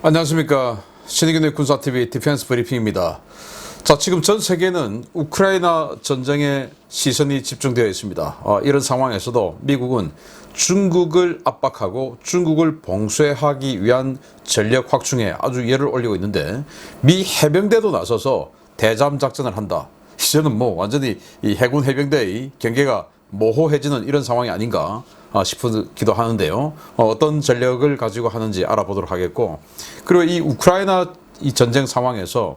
안녕하십니까. 신의균의 군사TV 디펜스 브리핑입니다. 자, 지금 전 세계는 우크라이나 전쟁에 시선이 집중되어 있습니다. 이런 상황에서도 미국은 중국을 압박하고 중국을 봉쇄하기 위한 전력 확충에 아주 열을 올리고 있는데, 미 해병대도 나서서 대잠 작전을 한다. 이제는 완전히 이 해군 해병대의 경계가 모호해지는 이런 상황이 아닌가 싶기도 하는데요. 어떤 전력을 가지고 하는지 알아보도록 하겠고, 그리고 이 우크라이나 이 전쟁 상황에서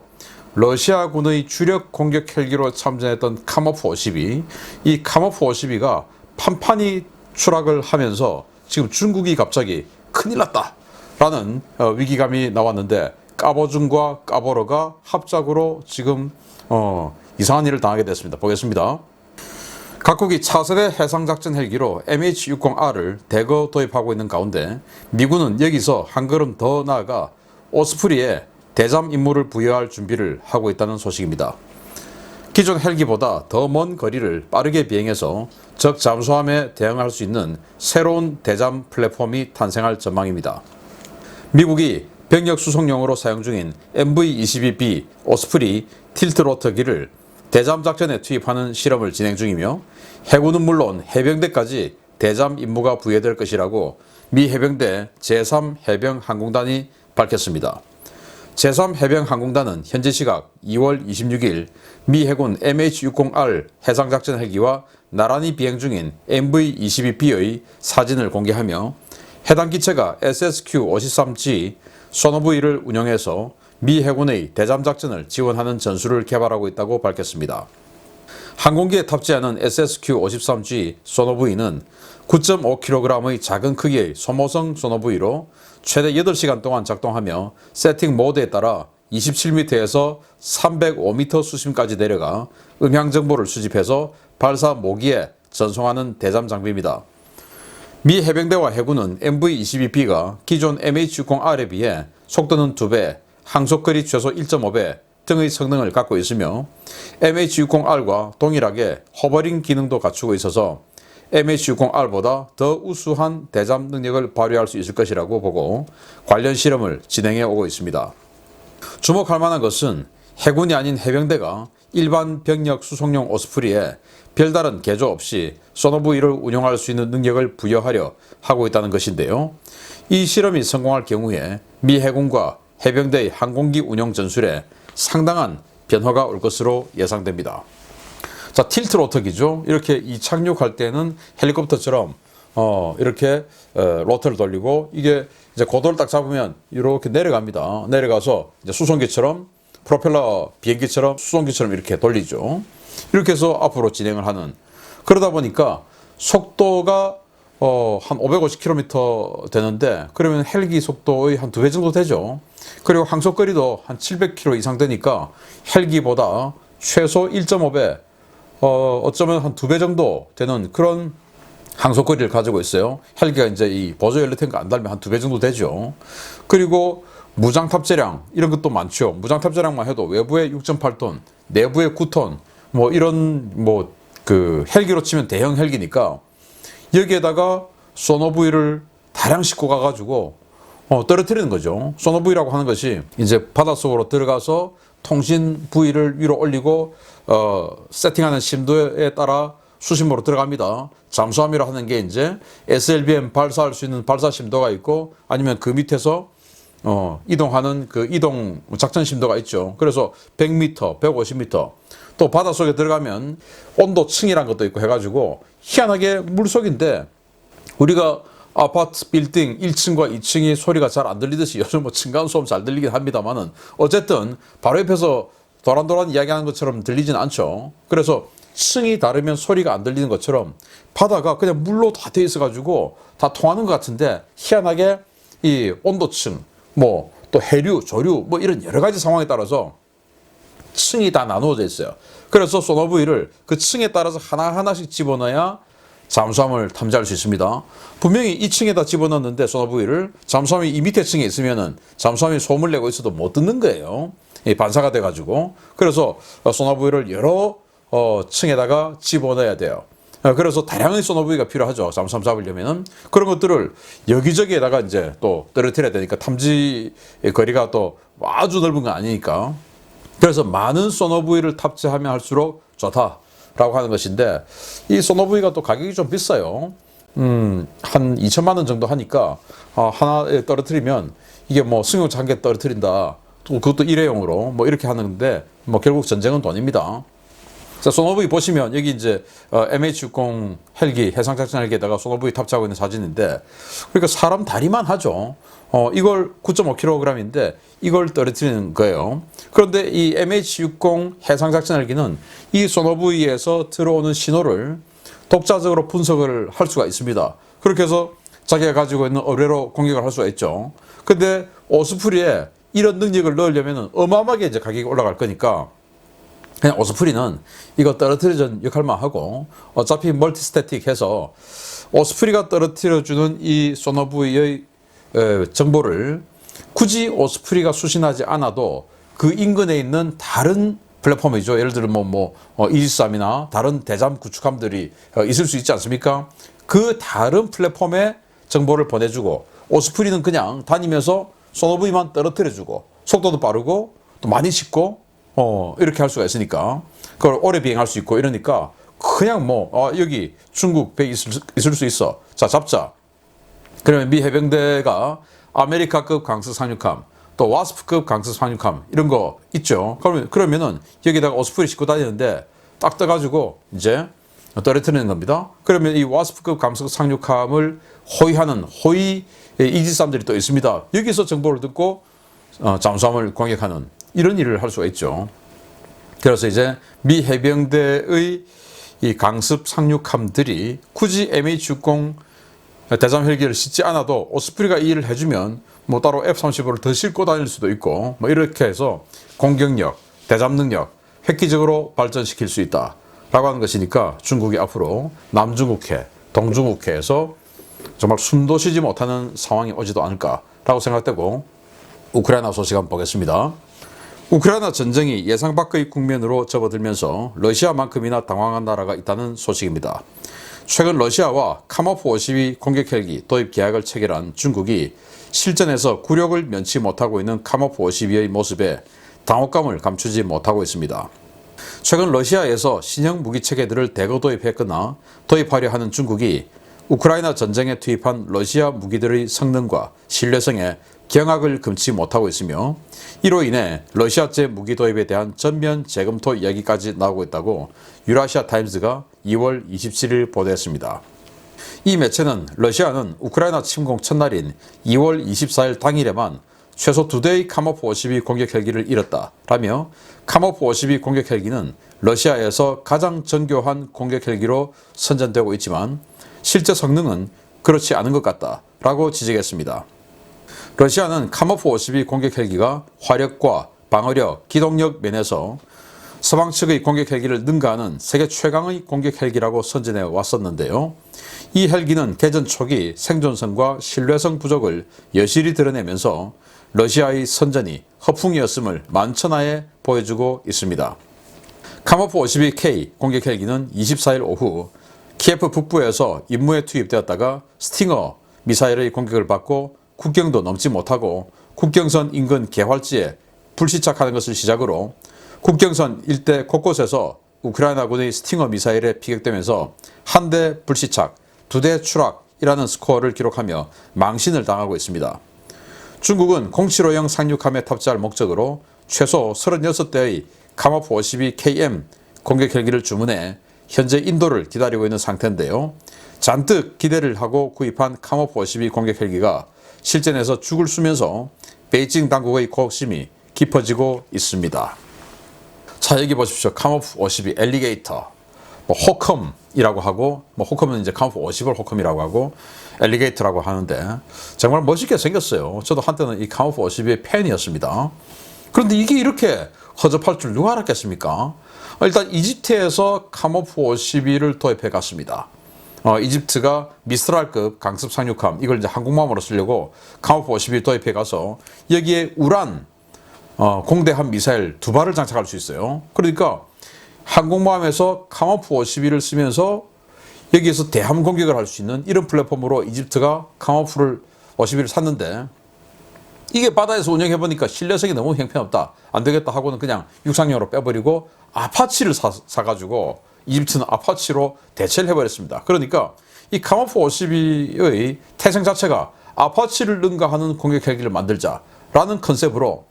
러시아군의 주력 공격 헬기로 참전했던 카모프 52, 이 카모프 52가 판판이 추락을 하면서 지금 중국이 갑자기 큰일 났다 라는 위기감이 나왔는데, 까보중과 까보러가 합작으로 지금 이상한 일을 당하게 됐습니다. 보겠습니다. 각국이 차세대 해상작전 헬기로 MH-60R을 대거 도입하고 있는 가운데, 미군은 여기서 한 걸음 더 나아가 오스프리에 대잠 임무를 부여할 준비를 하고 있다는 소식입니다. 기존 헬기보다 더 먼 거리를 빠르게 비행해서 적 잠수함에 대응할 수 있는 새로운 대잠 플랫폼이 탄생할 전망입니다. 미국이 병력 수송용으로 사용 중인 MV-22B 오스프리 틸트로터기를 대잠 작전에 투입하는 실험을 진행 중이며, 해군은 물론 해병대까지 대잠 임무가 부여될 것이라고 미 해병대 제3해병항공단이 밝혔습니다. 제3해병항공단은 현지 시각 2월 26일 미 해군 MH-60R 해상작전 헬기와 나란히 비행 중인 MV-22B의 사진을 공개하며, 해당 기체가 SSQ-53G 소노부이를 운용해서 미 해군의 대잠 작전을 지원하는 전술을 개발하고 있다고 밝혔습니다. 항공기에 탑재하는 SSQ-53G 소노부이는 9.5kg의 작은 크기의 소모성 소노부이로 최대 8시간 동안 작동하며, 세팅 모드에 따라 27m에서 305m 수심까지 내려가 음향 정보를 수집해서 발사 모기에 전송하는 대잠 장비입니다. 미 해병대와 해군은 MV-22B가 기존 MH-60R에 비해 속도는 2배, 항속거리 최소 1.5배 등의 성능을 갖고 있으며, MH-60R과 동일하게 호버링 기능도 갖추고 있어서 MH-60R보다 더 우수한 대잠 능력을 발휘할 수 있을 것이라고 보고 관련 실험을 진행해 오고 있습니다. 주목할 만한 것은 해군이 아닌 해병대가 일반 병력 수송용 오스프리에 별다른 개조 없이 소노부이를 운용할 수 있는 능력을 부여하려 하고 있다는 것인데요. 이 실험이 성공할 경우에 미 해군과 해병대의 항공기 운용 전술에 상당한 변화가 올 것으로 예상됩니다. 자, 틸트로터기죠. 이렇게 이착륙할 때는 헬리콥터처럼 이렇게 로터를 돌리고, 이게 이제 고도를 딱 잡으면 이렇게 내려갑니다. 내려가서 이제 수송기처럼, 프로펠러 비행기처럼 수송기처럼 이렇게 돌리죠. 이렇게 해서 앞으로 진행을 하는, 그러다 보니까 속도가 한 550km 되는데, 그러면 헬기 속도의 한 2배 정도 되죠. 그리고 항속거리도 한 700km 이상 되니까 헬기보다 최소 1.5배, 어쩌면 한 2배 정도 되는 그런 항속거리를 가지고 있어요. 헬기가 이제 이 보조 연료 탱크 안 달면 한 2배 정도 되죠. 그리고 무장 탑재량 이런 것도 많죠. 무장 탑재량만 해도 외부에 6.8톤, 내부에 9톤, 이런 그 헬기로 치면 대형 헬기니까, 여기에다가 소노부이를 다량 싣고 가가지고 떨어뜨리는 거죠. 소노부이라고 하는 것이 이제 바닷속으로 들어가서 통신 부위를 위로 올리고 세팅하는 심도에 따라 수심으로 들어갑니다. 잠수함이라 하는 게 이제 SLBM 발사할 수 있는 발사 심도가 있고, 아니면 그 밑에서 이동하는 그 이동 작전 심도가 있죠. 그래서 100m, 150m, 또 바닷속에 들어가면 온도층이란 것도 있고 해가지고, 희한하게 물속인데 우리가 아파트 빌딩 1층과 2층이 소리가 잘 안 들리듯이, 요즘 층간소음 잘 들리긴 합니다만은, 어쨌든 바로 옆에서 도란도란 이야기하는 것처럼 들리진 않죠. 그래서 층이 다르면 소리가 안 들리는 것처럼 바다가 그냥 물로 다 돼 있어가지고 다 통하는 것 같은데, 희한하게 이 온도층, 또 해류, 조류, 이런 여러 가지 상황에 따라서 층이 다 나누어져 있어요. 그래서 소노부이를 그 층에 따라서 하나하나씩 집어넣어야 잠수함을 탐지할 수 있습니다. 분명히 이 층에다 집어넣는데 소노부이를, 잠수함이 이 밑에 층에 있으면은 잠수함이 소음을 내고 있어도 못 듣는 거예요. 반사가 돼가지고. 그래서 소노부이를 여러 층에다가 집어넣어야 돼요. 그래서 다량의 소노부이가 필요하죠. 잠수함 잡으려면은. 그런 것들을 여기저기에다가 이제 또 떨어뜨려야 되니까 탐지 거리가 또 아주 넓은 건 아니니까. 그래서 많은 소노부이를 탑재하면 할수록 좋다라고 하는 것인데, 이 소노부이가 또 가격이 좀 비싸요. 한 2천만 원 정도 하니까 하나에 떨어뜨리면 이게 뭐 승용차 한 개 떨어뜨린다. 또 그것도 일회용으로 뭐 이렇게 하는데 뭐 결국 전쟁은 돈입니다. 자, 소노부이 보시면 여기 이제 MH-60 헬기, 해상작전 헬기에다가 소노부이 탑재하고 있는 사진인데, 그러니까 사람 다리만 하죠. 이걸 9.5kg인데 이걸 떨어뜨리는 거예요. 그런데 이 MH-60 해상작전 헬기는 이 소노부이에서 들어오는 신호를 독자적으로 분석을 할 수가 있습니다. 그렇게 해서 자기가 가지고 있는 어뢰로 공격을 할 수가 있죠. 근데 오스프리에 이런 능력을 넣으려면 어마어마하게 이제 가격이 올라갈 거니까, 그냥 오스프리는 이거 떨어뜨려주는 역할만 하고, 어차피 멀티스태틱 해서 오스프리가 떨어뜨려주는 이 소노부이의 정보를 굳이 오스프리가 수신하지 않아도 그 인근에 있는 다른 플랫폼이죠. 예를 들어 이지스함이나 다른 대잠 구축함들이 있을 수 있지 않습니까? 그 다른 플랫폼에 정보를 보내주고, 오스프리는 그냥 다니면서 소노부이만 떨어뜨려주고, 속도도 빠르고 또 많이 싣고 이렇게 할 수가 있으니까, 그걸 오래 비행할 수 있고 이러니까 그냥 여기 중국 배 있을 수 있어. 자, 잡자. 그러면 미 해병대가 아메리카급 강습 상륙함, 또 와스프급 강습 상륙함 이런 거 있죠. 그러면은 여기다가 오스프리 싣고 다니는데 딱 떠가지고 이제 떨어뜨리는 겁니다. 그러면 이 와스프급 강습 상륙함을 호위하는 호위 이지스함들이 또 있습니다. 여기서 정보를 듣고 잠수함을 공격하는 이런 일을 할 수가 있죠. 그래서 이제 미 해병대의 이 강습 상륙함들이 굳이 MH-60 대잠 헬기를 싣지 않아도 오스프리가 이 일을 해주면 따로 F-35를 더 싣고 다닐 수도 있고 이렇게 해서 공격력, 대잠 능력 획기적으로 발전시킬 수 있다 라고 하는 것이니까, 중국이 앞으로 남중국해, 동중국해에서 정말 숨도 쉬지 못하는 상황이 오지도 않을까라고 생각되고, 우크라이나 소식 한번 보겠습니다. 우크라이나 전쟁이 예상 밖의 국면으로 접어들면서 러시아만큼이나 당황한 나라가 있다는 소식입니다. 최근 러시아와 카모프 52 공격 헬기 도입 계약을 체결한 중국이 실전에서 굴욕을 면치 못하고 있는 카모프 52의 모습에 당혹감을 감추지 못하고 있습니다. 최근 러시아에서 신형 무기 체계들을 대거 도입했거나 도입하려 하는 중국이 우크라이나 전쟁에 투입한 러시아 무기들의 성능과 신뢰성에 경악을 금치 못하고 있으며, 이로 인해 러시아제 무기 도입에 대한 전면 재검토 이야기까지 나오고 있다고 유라시아 타임즈가 2월 27일 보도했습니다. 이 매체는 러시아는 우크라이나 침공 첫날인 2월 24일 당일에만 최소 2대의 카모프 52 공격 헬기를 잃었다라며, 카모프 52 공격 헬기는 러시아에서 가장 정교한 공격 헬기로 선전되고 있지만 실제 성능은 그렇지 않은 것 같다라고 지적했습니다. 러시아는 카모프 52 공격 헬기가 화력과 방어력, 기동력 면에서 서방 측의 공격 헬기를 능가하는 세계 최강의 공격 헬기라고 선전해 왔었는데요. 이 헬기는 개전 초기 생존성과 신뢰성 부족을 여실히 드러내면서 러시아의 선전이 허풍이었음을 만천하에 보여주고 있습니다. 카모프 52K 공격 헬기는 24일 오후 키예프 북부에서 임무에 투입되었다가 스팅어 미사일의 공격을 받고 국경도 넘지 못하고 국경선 인근 개활지에 불시착하는 것을 시작으로 국경선 일대 곳곳에서 우크라이나군의 스팅어 미사일에 피격되면서 한 대 불시착, 2대 추락이라는 스코어를 기록하며 망신을 당하고 있습니다. 중국은 075형 상륙함에 탑재할 목적으로 최소 36대의 카모프 52KM 공격 헬기를 주문해 현재 인도를 기다리고 있는 상태인데요. 잔뜩 기대를 하고 구입한 카모프 52 공격 헬기가 실전에서 죽을 쓰면서 베이징 당국의 고심이 깊어지고 있습니다. 자, 여기 보십시오. 카모프 52 엘리게이터, 호컴이라고 하고, 호컴은 이제 카모프 50을 호컴이라고 하고, 엘리게이터라고 하는데 정말 멋있게 생겼어요. 저도 한때는 이 카모프 52의 팬이었습니다. 그런데 이게 이렇게 허접할 줄 누가 알았겠습니까? 일단 이집트에서 카모프 52를 도입해 갔습니다. 이집트가 미스랄급 강습 상륙함, 이걸 이제 항공모함으로 쓰려고 카모프 52 도입해 가서 여기에 우란 공대함 미사일 2발을 장착할 수 있어요. 그러니까 항공모함에서 카모프 52를 쓰면서 여기에서 대함 공격을 할 수 있는 이런 플랫폼으로 이집트가 카모프를 50을 샀는데 이게 바다에서 운영해보니까 신뢰성이 너무 형편없다. 안 되겠다 하고는 그냥 육상용으로 빼버리고 아파치를 사가지고 이집트는 아파치로 대체를 해버렸습니다. 그러니까 이 카모프 52의 태생 자체가 아파치를 능가하는 공격 헬기를 만들자라는 컨셉으로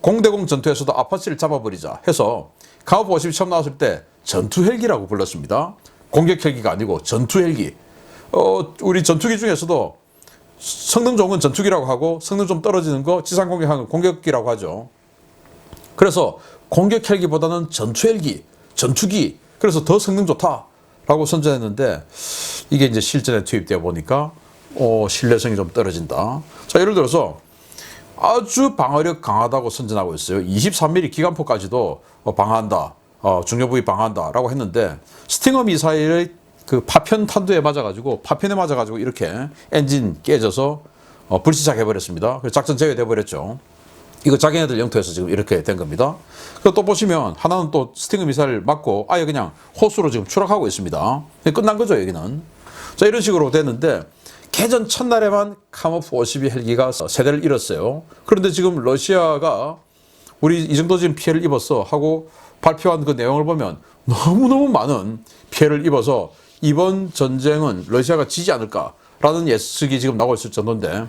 공대공 전투에서도 아파치를 잡아버리자 해서 카모프 52 처음 나왔을 때 전투 헬기라고 불렀습니다. 공격 헬기가 아니고 전투 헬기. 우리 전투기 중에서도 성능 좋은 건 전투기라고 하고 성능 좀 떨어지는 거 지상 공격하는 건 공격기라고 하죠. 그래서 공격 헬기보다는 전투 헬기, 전투기. 그래서 더 성능 좋다라고 선전했는데 이게 이제 실전에 투입되어 보니까 신뢰성이 좀 떨어진다. 자, 예를 들어서 아주 방어력 강하다고 선전하고 있어요. 23mm 기관포까지도 방어한다. 중요 부위 방어한다라고 했는데 스팅어 미사일의 그 파편 탄두에 맞아가지고 파편에 맞아가지고 이렇게 엔진 깨져서 불시착해 버렸습니다. 그래서 작전 제외돼 버렸죠. 이거 자기네들 영토에서 지금 이렇게 된 겁니다. 그리고 또 보시면 하나는 또 스팅어 미사일 맞고 아예 그냥 호수로 지금 추락하고 있습니다. 끝난 거죠 여기는. 자, 이런 식으로 됐는데 개전 첫날에만 카모프 52 헬기가 세대를 잃었어요. 그런데 지금 러시아가 우리 이 정도 지금 피해를 입었어 하고 발표한 그 내용을 보면 너무너무 많은 피해를 입어서 이번 전쟁은 러시아가 지지 않을까라는 예측이 지금 나오고 있을 정도인데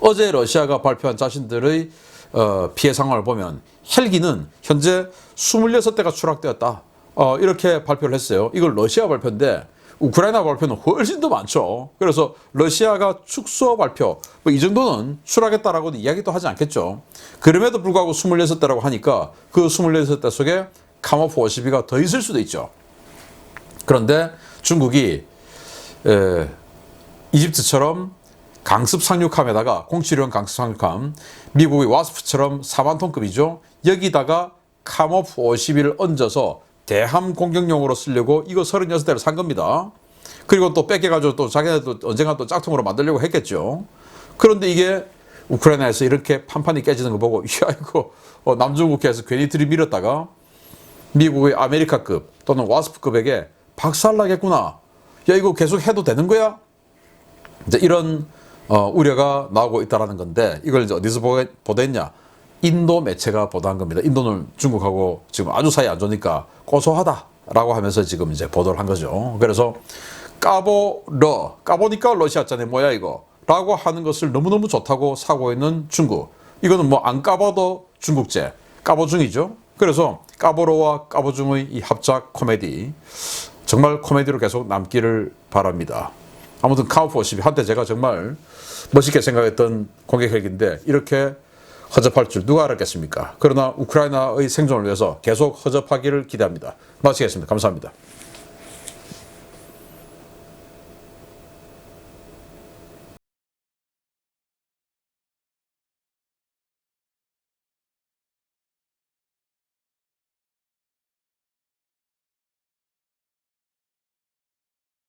어제 러시아가 발표한 자신들의 피해 상황을 보면 헬기는 현재 26대가 추락되었다. 이렇게 발표를 했어요. 이걸 러시아 발표인데 우크라이나 발표는 훨씬 더 많죠. 그래서 러시아가 축소 발표 이 정도는 추락했다라고는 이야기도 하지 않겠죠. 그럼에도 불구하고 26대라고 하니까 그 26대 속에 카모프 52가 더 있을 수도 있죠. 그런데 중국이 이집트처럼 강습 상륙함에다가 07형 강습 상륙함, 미국의 와스프처럼 4만 톤급이죠. 여기다가 카모프 52를 얹어서 대함 공격용으로 쓰려고 이거 36대를 산 겁니다. 그리고 또 뺏겨가지고 또 자기네도 언젠가 또 짝퉁으로 만들려고 했겠죠. 그런데 이게 우크라이나에서 이렇게 판판이 깨지는 거 보고 야 이거 남중국해에서 괜히 들이밀었다가 미국의 아메리카급 또는 와스프급에게 박살나겠구나. 야 이거 계속 해도 되는 거야? 이제 이런 우려가 나오고 있다는 건데 이걸 이제 어디서 보도했냐? 인도 매체가 보도한 겁니다. 인도는 중국하고 지금 아주 사이 안 좋으니까 고소하다라고 하면서 지금 이제 보도를 한 거죠. 그래서 까보니까 러시아잖아요. 뭐야 이거? 라고 하는 것을 너무너무 좋다고 사고 있는 중국. 이거는 뭐 안 까봐도 중국제, 까보중이죠. 그래서 까보로와 까보중의 이 합작 코미디 정말 코미디로 계속 남기를 바랍니다. 아무튼 카모프 52 한때 제가 정말 멋있게 생각했던 공격 헬기인데 이렇게 허접할 줄 누가 알았겠습니까? 그러나 우크라이나의 생존을 위해서 계속 허접하기를 기대합니다. 마치겠습니다. 감사합니다.